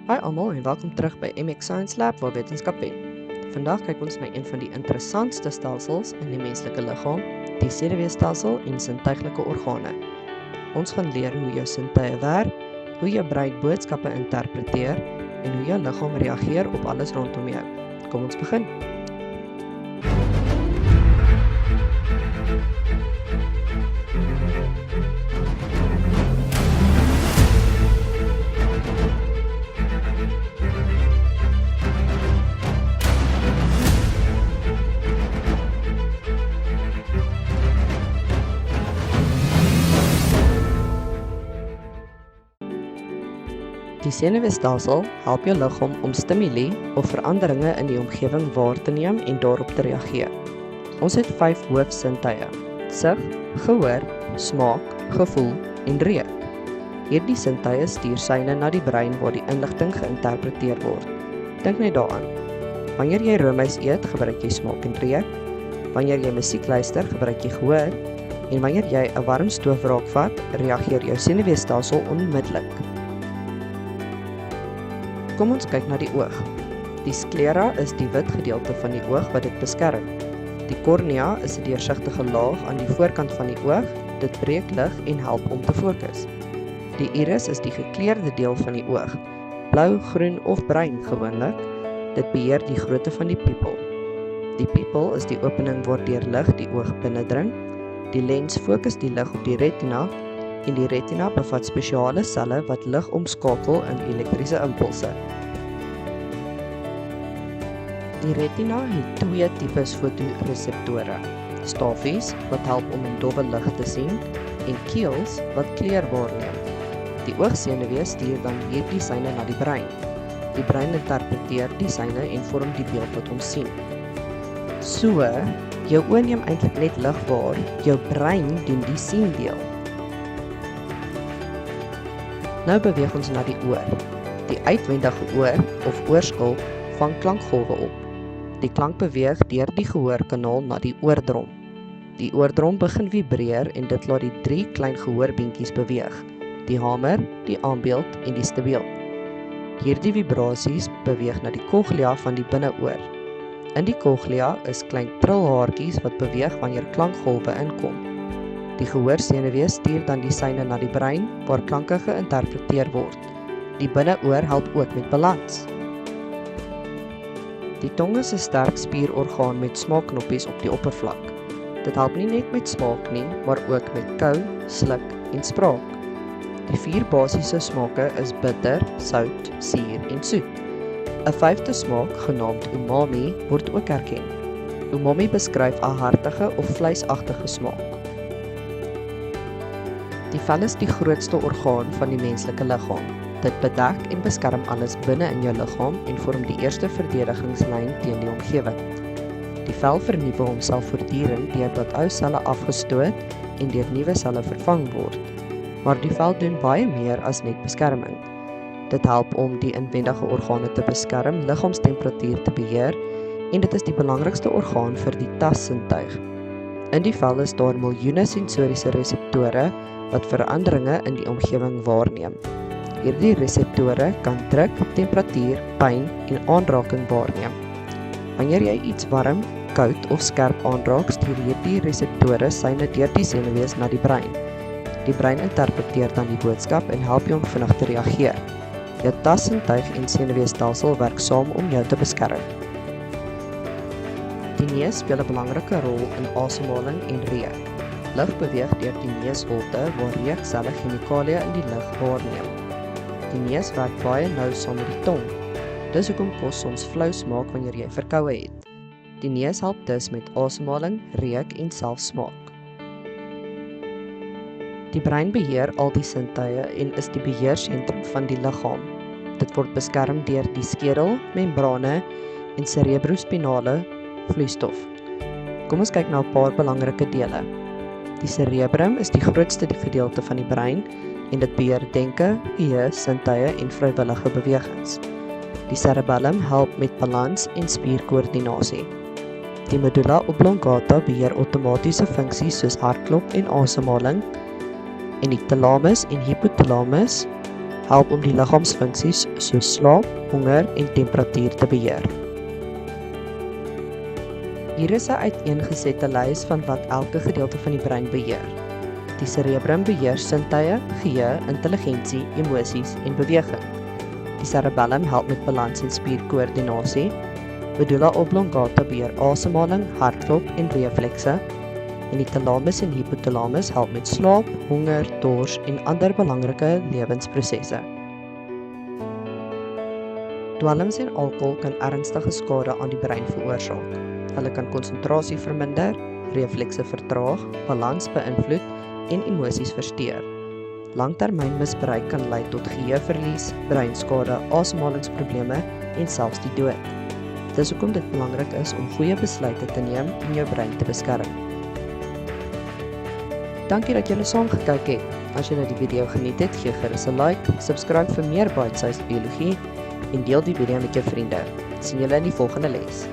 Hi almal en welkom terug by MX Science Lab waar wetenskap wen. Vandag kyk ons na een van die interessantste stelsels in die menslike liggaam, die senuweestelsel en sintuiglike organe. Ons gaan leer hoe jou sintuie werk, hoe jou brein boodskappe interpreteer en hoe jou liggaam reageer op alles rondom jou. Kom ons begin. Die senuweestelsel help jou liggaam om stimuli of veranderinge in die omgewing waar te neem en daarop te reageer. Ons het 5 hoofsintuie: sig, gehoor, smaak, gevoel en reuk. Hierdie sintuie stuur seine na die brein waar die inligting geïnterpreteer word. Dink net daaraan. Wanneer jy roomys eet, gebruik jy smaak en reuk. Wanneer jy musiek luister, gebruik jy gehoor. En wanneer jy 'n warm stoof raakvat, reageer jou senuweestelsel onmiddellik. Kom ons kyk na die oog. Die sklera is die wit gedeelte van die oog wat dit beskerm. Die kornea is 'n deursigtige laag aan die voorkant van die oog. Dit breek lig en help om te fokus. Die iris is die gekleurde deel van die oog. Blou, groen of bruin gewoonlik. Dit beheer die grootte van die pupil. Die pupil is die opening waardeur lig die oog binnendring. Die lens fokus die lig op die retina. En die retina bevat spesiale selle wat lig omskakel in elektriese impulse. Die retina het 2 tipes fotoreseptore: stafies wat help om in dowwe lig te sien en keels wat kleur waarneem. Die oogsenuwee stuur dan hierdie seine na die brein. Die brein interpreteer die seine en vorm die beeld wat ons sien. So, jou oë neem eintlik net lig waar, jou brein doen die sien deel. Nou beweeg ons na die oor. Die uitwendige oor of oorskulp vang klankgolwe op. Die klank beweeg deur die gehoorkanaal na die oordrom. Die oordrom begin vibreer en dit laat die 3 klein gehoorbeentjies beweeg: die hamer, die aambeeld en die stabiel. Hierdie vibrasies beweeg na die cochlea van die binneoor. In die cochlea is klein trilhaartjies wat beweeg wanneer klankgolwe inkom. Die gehoorsenuwee stuur dan die seine na die brein waar klanke geïnterpreteer word. Die binneoor help ook met balans. Die tong is 'n sterk spierorgaan met smaakknoppies op die oppervlak. Dit help nie net met smaak nie, maar ook met kou, sluk en spraak. Die 4 basiese smake is bitter, sout, suur en soet. 'n 5de smaak, genaamd umami, word ook erken. Umami beskryf 'n hartige of vleisagtige smaak. Die vel is die grootste orgaan van die menslike liggaam. Dit bedek en beskerm alles binne in jou liggaam en vorm die eerste verdedigingslyn teen die omgewing. Die vel vernuwe homself voortdurend deurdat ou selle afgestoot en deur nuwe selle vervang word. Maar die vel doen baie meer as net beskerming. Dit help om die inwendige organe te beskerm, liggaamstemperatuur te beheer en dit is die belangrikste orgaan vir die tassintuig. In die vel is daar miljoene sensoriese reseptore wat veranderinge in die omgewing waarneem. Hierdie reseptore kan druk, temperatuur, pyn en aanraking waarneem. Wanneer jy iets warm, koud of skerp aanraak, stuur hierdie reseptore seine deur die senuwees na die brein. Die brein interpreteer dan die boodskap en help jou om vinnig te reageer. Jou tassintuig en senuweestelsel werk saam om jou te beskerm. Die neus speel 'n belangrike rol in asemhaling en reuk. Lug beweeg deur die neusholte waar reukselle chemikalieë in die lug waarneem. Die neus werk baie nou saam met die tong. Dis hoekom kos soms flou smaak wanneer jy verkoue het. Die neus help dus met asemhaling, reuk en selfs smaak. Die brein beheer al die sintuie en is die beheersentrum van die liggaam. Dit word beskerm deur die skedel, membrane en cerebrospinale vloeistof. Kom ons kyk na 'n paar belangrike dele. Die cerebrum is die grootste gedeelte van die brein en dit beheer denke, geheue, sintuie en vrywillige bewegings. Die cerebellum help met balans en spierkoördinasie. Die medulla oblongata beheer outomatiese funksies soos hartklop en asemhaling en die thalamus en hypothalamus help om die liggaamsfunksies soos slaap, honger en temperatuur te beheer. Hier is 'n uiteengesette lys van wat elke gedeelte van die brein beheer. Die cerebrum beheer sintuie, geheue, intelligensie, emosies en beweging. Die cerebellum help met balans en spierkoördinasie. Medulla oblongata beheer asemhaling, hartklop en reflekse. En die thalamus en hypothalamus help met slaap, honger, dors en ander belangrike lewensprosesse. Dwelms en alkohol kan ernstige skade aan die brein veroorsaak. Hulle kan konsentrasie verminder, reflekse vertraag, balans beïnvloed en emosies versteur. Langtermynmisbruik kan lei tot geheueverlies, breinskade, asemhalingsprobleme en selfs die dood. Dis hoekom dit belangrik is om goeie besluite te neem en jou brein te beskerm. Dankie dat julle saam gekyk het. As julle die video geniet het, gee gerus 'n like, subscribe vir meer bite-sized biologie en deel die video met jou vriende. Sien julle in die volgende les.